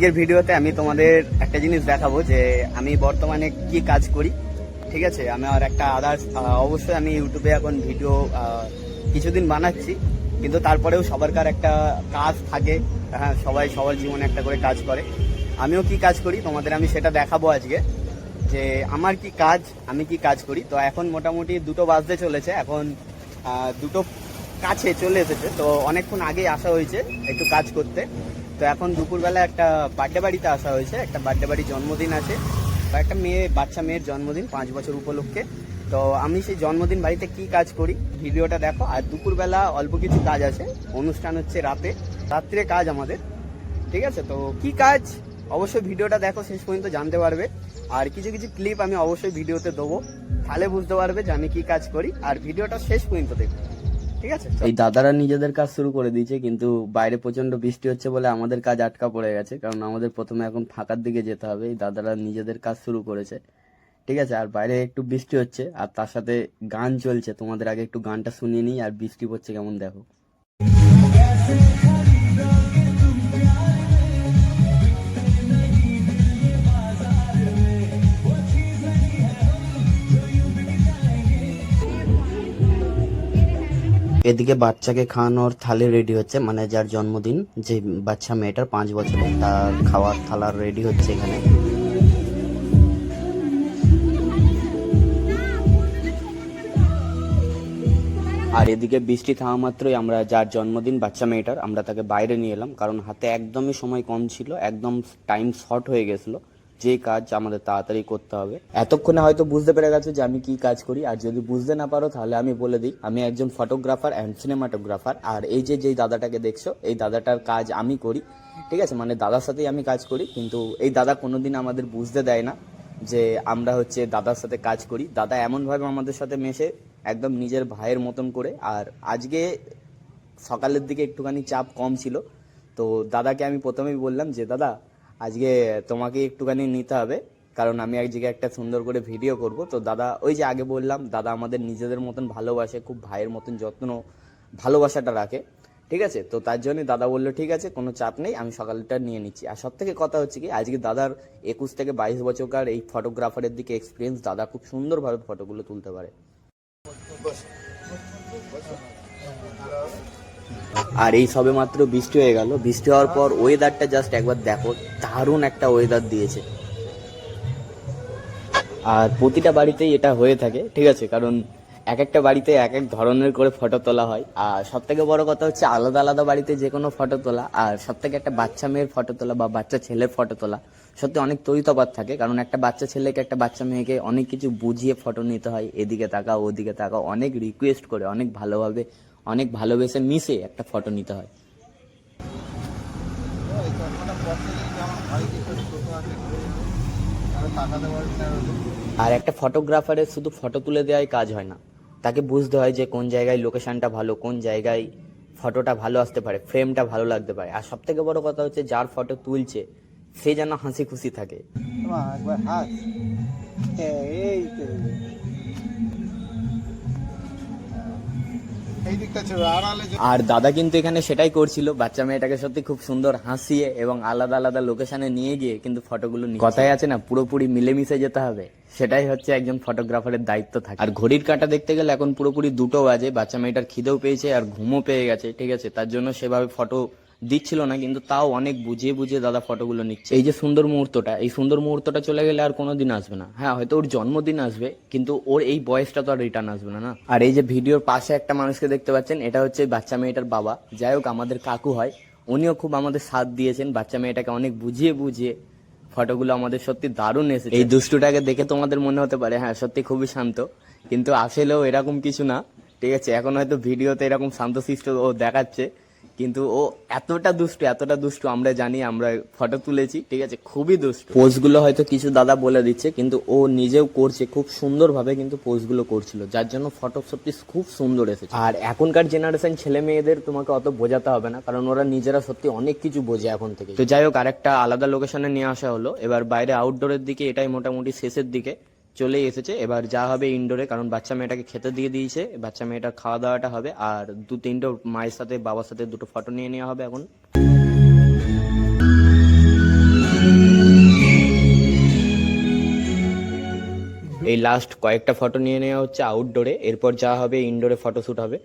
আজকের ভিডিওতে আমি তোমাদের একটা জিনিস দেখাবো যে আমি বর্তমানে কি কাজ করি। ঠিক আছে, আমার একটা আদার্স অবশ্যই আমি ইউটিউবে এখন ভিডিও কিছুদিন বানাচ্ছি, কিন্তু তারপরেও সবারকার একটা কাজ থাকে। হ্যাঁ, সবাই সবার জীবনে একটা করে কাজ করে। আমিও কি কাজ করি তোমাদের আমি সেটা দেখাবো আজকে, যে আমার কি কাজ, আমি কি কাজ করি। তো এখন মোটামুটি 2টো বাজতে চলেছে, এখন 2টো কাছে চলে এসেছে। তো অনেকক্ষণ আগেই আসা হয়েছে একটু কাজ করতে। তো এখন দুপুরবেলা একটা বার্থডে বাড়িতে আসা হয়েছে, একটা বার্থডে বাড়ির জন্মদিন আছে, বা একটা বাচ্চা মেয়ের জন্মদিন 5 বছর উপলক্ষে। তো আমি সেই জন্মদিন বাড়িতে কি কাজ করি ভিডিওটা দেখো। আর দুপুরবেলা অল্প কিছু কাজ আছে, অনুষ্ঠান হচ্ছে রাত্রে কাজ আমাদের। ঠিক আছে, তো কি কাজ অবশ্যই ভিডিওটা দেখো, শেষ পর্যন্ত জানতে পারবে। আর কিছু কিছু ক্লিপ আমি অবশ্যই ভিডিওতে দেবো, তাহলে বুঝতে পারবে যে আমি কি কাজ করি। আর ভিডিওটা শেষ পর্যন্ত দেখো, ঠিক আছে। এই দাদারা নিজেদের কাজ শুরু করে দিয়েছে, কিন্তু বাইরে প্রচন্ড বৃষ্টি হচ্ছে বলে আমাদের কাজ আটকা পড়ে গেছে, কারণ আমাদের প্রথমে এখন ফাঁকার দিকে যেতে হবে। এই দাদারা নিজেদের কাজ শুরু করেছে, ঠিক আছে। আর বাইরে একটু বৃষ্টি হচ্ছে, আর তার সাথে গান চলছে। তোমাদের আগে একটু গানটা শুনিয়ে নিই, আর বৃষ্টি পড়ছে কেমন দেখো। এদিকে বাচ্চাকে খাওয়ানোর থালি রেডি হচ্ছে, মানে যার জন্মদিন, যে বাচ্চা মেয়েটার 5 বছরের, তার খাওয়ার থালা রেডি হচ্ছে এখানে। আর এদিকে বৃষ্টি থামা মাত্রই আমরা যার জন্মদিন বাচ্চা মেয়েটার, আমরা তাকে বাইরে নিয়ে এলাম, কারণ হাতে একদমই সময় কম ছিল, একদম টাইম শর্ট হয়ে গেছিলো। যে কাজ আমাদের তাড়াতাড়ি করতে হবে। এতক্ষণে হয়তো বুঝতে পেরে গেছো যে আমি কি কাজ করি, আর যদি বুঝতে না পারো তাহলে আমি বলে দিই, আমি একজন ফটোগ্রাফার অ্যান্ড সিনেমাটোগ্রাফার। আর এই যেই দাদাটাকে দেখছো, এই দাদাটার কাজ আমি করি, ঠিক আছে। মানে দাদার সাথেই আমি কাজ করি, কিন্তু এই দাদা কোনোদিন আমাদের বুঝতে দেয় না যে আমরা হচ্ছে দাদার সাথে কাজ করি। দাদা এমনভাবে আমাদের সাথে মেশে, একদম নিজের ভাইয়ের মতন করে। আর আজকে সকালের দিকে একটুখানি চাপ কম ছিল, তো দাদাকে আমি প্রথমেই বললাম যে দাদা আজকে তোমাকে একটুখানি নিতে হবে, কারণ আমি এক জায়গায় একটা সুন্দর করে ভিডিও করব। তো দাদা, ওই যে আগে বললাম, দাদা আমাদের নিজেদের মতন ভালোবাসে, খুব ভাইয়ের মতন যত্ন ভালোবাসাটা রাখে, ঠিক আছে। তো তার জন্যই দাদা বললো ঠিক আছে, কোনো চাপ নেই, আমি সকালটা নিয়ে নিচ্ছি। আর সব থেকে কথা হচ্ছে কি, আজকে দাদার 21 থেকে 22 বছরকার এই ফটোগ্রাফারের দিকে এক্সপিরিয়েন্স, দাদা খুব সুন্দরভাবে ফটোগুলো তুলতে পারে। আর এই সবে মাত্র বৃষ্টি হয়ে গেল, বৃষ্টি হওয়ার পর ওয়েদারটা জাস্ট একবার দেখো, দারুণ একটা ওয়েদার দিয়েছে। আর প্রতিটা বাড়িতেই এটা হয়ে থাকে, ঠিক আছে, কারণ এক একটা বাড়িতে এক এক ধরনের করে ফটো তোলা হয়। আর সব থেকে বড় কথা হচ্ছে আলাদা আলাদা বাড়িতে যে কোনো ফটো তোলা, আর সব থেকে একটা বাচ্চা মেয়ের ফটো তোলা বা বাচ্চা ছেলের ফটো তোলা সত্যি অনেক তৈতফাৎ থাকে। কারণ একটা বাচ্চা ছেলেকে, একটা বাচ্চা মেয়েকে অনেক কিছু বুঝিয়ে ফটো নিতে হয়, এদিকে তাকাও ওদিকে তাকাও, অনেক রিকোয়েস্ট করে, অনেক ভালোভাবে, অনেক ভালোবেসে মিশে একটা ফটো নিতে হয়। আর একটা ফটোগ্রাফারের শুধু ফটো তুলে দেওয়াই কাজ হয় না, তাকে বুঝতে হয় যে কোন জায়গায় লোকেশনটা ভালো, কোন জায়গায় ফটোটা ভালো আসতে পারে, ফ্রেমটা ভালো লাগতে পারে। আর সব থেকে বড় কথা হচ্ছে যার ফটো তুলছে সে যেন হাসি খুশি থাকে। আর দাদা কিন্তু এখানে সেটাই করছিল, বাচ্চা মেয়েটাকে সত্যি খুব সুন্দর হাসিয়ে এবং আলাদা আলাদা লোকেশনে নিয়ে গিয়ে কিন্তু ফটোগুলো কথাই আছে না, পুরোপুরি মিলেমিশে যেতে হবে, সেটাই হচ্ছে একজন ফটোগ্রাফারের দায়িত্ব থাকে। আর ঘড়ির কাঁটা দেখতে গেলে এখন পুরোপুরি 2টো বাজে, বাচ্চা মেয়েটার খিদেও পেয়েছে আর ঘুমও পেয়ে গেছে, ঠিক আছে। তার জন্য সেভাবে ফটো দিচ্ছিল না, কিন্তু তাও অনেক বুঝিয়ে বুঝিয়ে দাদা ফটোগুলো নিচ্ছে। এই যে সুন্দর মুহূর্তটা, এই সুন্দর মুহূর্তটা চলে গেলে আর কোনোদিন আসবে না। হ্যাঁ, হয়তো ওর জন্মদিন আসবে, কিন্তু ওর এই বয়সটা তো আর রিটার্ন আসবে না। আর এই যে ভিডিওর পাশে একটা মানুষকে দেখতে পাচ্ছেন, এটা হচ্ছে বাচ্চা মেয়েটার বাবা, যাই হোক আমাদের কাকু হয়। উনিও খুব আমাদের সাথ দিয়েছেন, বাচ্চা মেয়েটাকে অনেক বুঝিয়ে বুঝিয়ে ফটোগুলো আমাদের সত্যি দারুণ এসেছে। এই দুষ্টুটাকে দেখে তোমাদের মনে হতে পারে হ্যাঁ সত্যি খুবই শান্ত, কিন্তু আসলেও এরকম কিছু না, ঠিক আছে। এখন হয়তো ভিডিওতে এরকম শান্তশিষ্ট ও দেখাচ্ছে, কিন্তু ও এতটা দুষ্টু আমরা জানি, আমরা ফটো তুলেছি, ঠিক আছে, খুবই দুষ্টু। পোজগুলো হয়তো কিছু দাদা বলে দিচ্ছে, কিন্তু ও নিজেও করছে খুব সুন্দরভাবে, কিন্তু পোজগুলো করছিল, যার জন্য ফটো সত্যি খুব সুন্দর এসেছে। আর এখনকার জেনারেশন ছেলে মেয়েদের তোমাকে অত বোঝাতে হবে না, কারণ ওরা নিজেরা সত্যি অনেক কিছু বোঝে এখন থেকে। তো যাই হোক, আরেকটা আলাদা লোকেশনে নিয়ে আসা হলো। এবার বাইরে আউটডোরের দিকে, এটাই মোটামুটি শেষের দিকে চলেই এসেছে। এবার যা হবে ইনডোরে, কারণ বাচ্চা মেয়েটাকে খেতে দিয়ে দিয়েছে, বাচ্চা মেয়েটার খাওয়া দাওয়াটা হবে, আর 2-3টো মায়ের সাথে বাবার সাথে 2টো ফটো নিয়ে নেওয়া হবে এখন। এই লাস্ট কয়েকটা ফটো নিয়ে নেওয়া হচ্ছে আউটডোরে, এরপর যা হবে ইনডোরে ফটোশ্যুট হবে।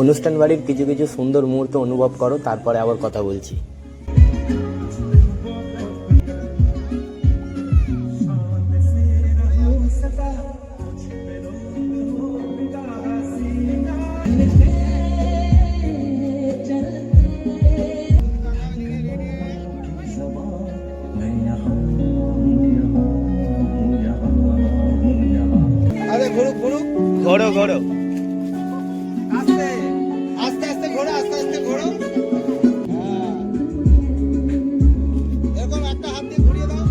অনুষ্ঠান বাড়ির কিছু কিছু সুন্দর মুহূর্ত অনুভব করো, তারপরে আবার কথা বলছি। আরে ঘোরো ঘোরো ঘোরো ঘোরো। আস্তে আস্তে আস্তে ঘোরো, আস্তে আস্তে ঘোরো। এরকম একটা হাত দিয়ে ঘুরিয়ে দাও।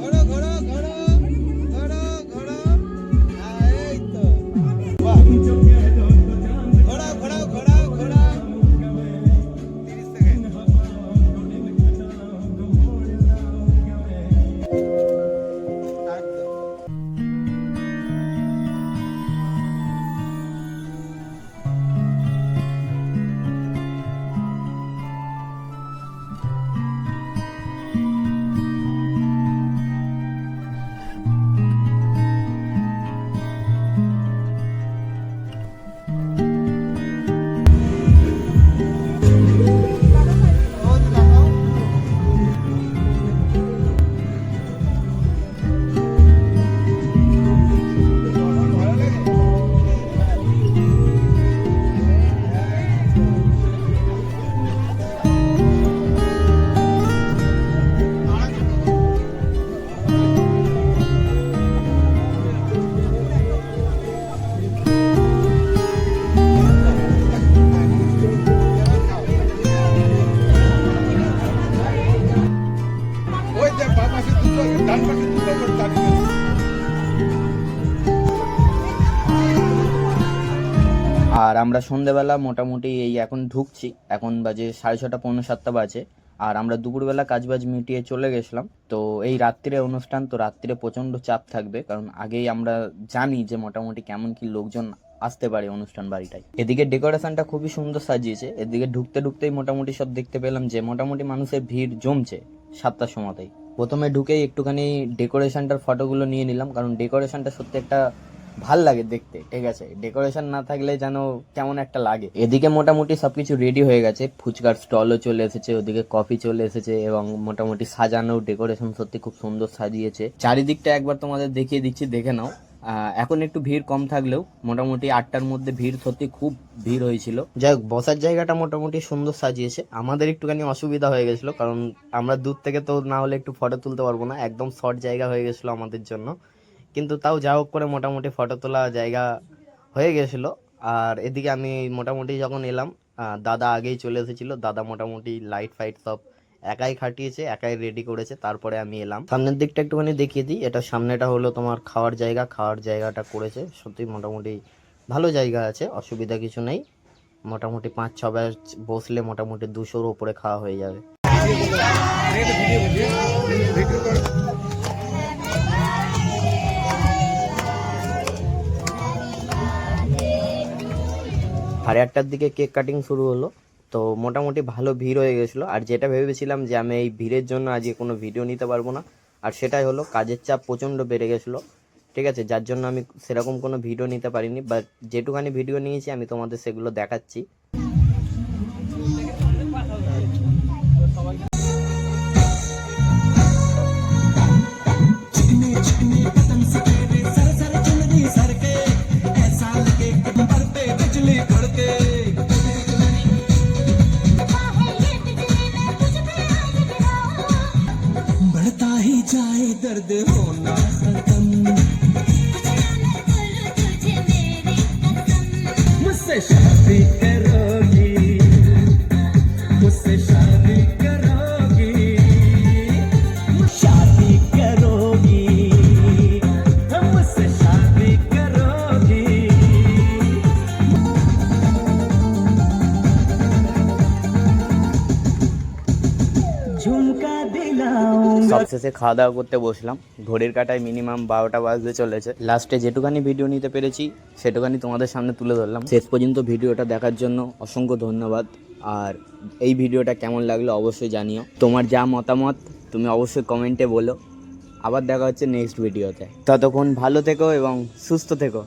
ঘোরো ঘোরো ঘোরো ঘোরো ঘোরো। এই তো বাহ। ঘোরাও ঘোরাও ঘোরাও ঘোরাও। 30 সেকেন্ড। ওই যে বাম পাশে দুটো, ডান পাশে দুটো করে দাঁড়িয়ে আছে। আর আমরা সন্ধেবেলা মোটামুটি এই এখন ঢুকছি, এখন বাজে 6:30 পৌনে 7টা বাজে। আর আমরা দুপুরবেলা কাজবাজ মিটিয়ে চলে গেছিলাম। তো এই রাত্রিরে অনুষ্ঠান, তো রাত্রিরে প্রচণ্ড চাপ থাকবে, কারণ আগেই আমরা জানি যে মোটামুটি কেমন কি লোকজন আসতে পারে অনুষ্ঠান বাড়িটায়। এদিকে ডেকোরেশনটা খুবই সুন্দর সাজিয়েছে, এদিকে ঢুকতে ঢুকতেই মোটামুটি সব দেখতে পেলাম যে মোটামুটি মানুষের ভিড় জমছে 7টার সময়তেই। প্রথমে ঢুকেই একটুখানি ডেকোরেশনটার ফটোগুলো নিয়ে নিলাম, কারণ ডেকোরেশনটা সত্যি একটা ভাল লাগে দেখতে। ঠিক আছে, ডেকোরেশন না থাকলে যেন কেমন একটা লাগে। এদিকে মোটামুটি সবকিছু রেডি হয়ে গেছে, ফুচকার স্টলও চলে এসেছে, ওদিকে কফি চলে এসেছে, এবং মোটামুটি সাজানো ডেকোরেশন সত্যি খুব সুন্দর সাজিয়েছে। চারিদিকটা একবার তোমাদের দেখিয়ে দিচ্ছি, দেখে নাও। এখন একটু ভিড় কম থাকলেও মোটামুটি 8টার মধ্যে ভিড় সত্যি খুব ভিড় হয়েছিল। যাই হোক, বসার জায়গাটা মোটামুটি সুন্দর সাজিয়েছে। আমাদের একটুখানি অসুবিধা হয়ে গেছিলো, কারণ আমরা দূর থেকে তো না হলে একটু ফটো তুলতে পারবো না, একদম শর্ট জায়গা হয়ে গেছিলো আমাদের জন্য। কিন্তু তাও যা হোক করে মোটামুটি ফটো তোলা জায়গা হয়ে গেছিলো। আর এদিকে আমি মোটামুটি যখন এলাম, দাদা আগেই চলে এসেছিলো। দাদা মোটামুটি লাইট ফাইট সব একাই খাটিয়েছে, একাই রেডি করেছে, তারপরে আমি এলাম। সামনের দিকটা একটুখানি দেখিয়ে দিই। এটা সামনেটা হলো তোমার খাওয়ার জায়গা, খাওয়ার জায়গাটা করেছে সত্যি মোটামুটি ভালো জায়গা আছে, অসুবিধা কিছু নেই। মোটামুটি 5-6 ব্যাচ বসলে মোটামুটি 200-র উপরে খাওয়া হয়ে যাবে। সাড়ে 8টার দিকে কেক কাটিং শুরু হলো, তো মোটামুটি ভালো ভিড় হয়ে গেছিলো। আর যেটা ভেবেছিলাম যে আমি এই ভিড়ের জন্য আজকে কোনো ভিডিও নিতে পারবো না, আর সেটাই হলো, কাজের চাপ প্রচণ্ড বেড়ে গেছিলো, ঠিক আছে, যার জন্য আমি সেরকম কোনো ভিডিও নিতে পারিনি। বাট যেটুখানি ভিডিও নিয়েছি আমি তোমাদের সেগুলো দেখাচ্ছি। बढ़ता ही जाए दर्द होना खत्म, मुझसे शादी करोगी, मुझसे शादी करोगी, शादी करोगी, मुझसे शादी करोगी। झुमका दिलाऊंगा। সবশেষে খাওয়া দাওয়া করতে বসলাম, ঘড়ির কাঁটায় মিনিমাম 12টা বাজতে চলেছে। লাস্টে যেটুখানি ভিডিও নিতে পেরেছি সেটুখানি তোমাদের সামনে তুলে ধরলাম। শেষ পর্যন্ত ভিডিওটা দেখার জন্য অসংখ্য ধন্যবাদ। আর এই ভিডিওটা কেমন লাগলো অবশ্যই জানিও, তোমার যা মতামত তুমি অবশ্যই কমেন্টে বলো। আবার দেখা হচ্ছে নেক্সট ভিডিওতে, ততক্ষণ ভালো থেকো এবং সুস্থ থেকো।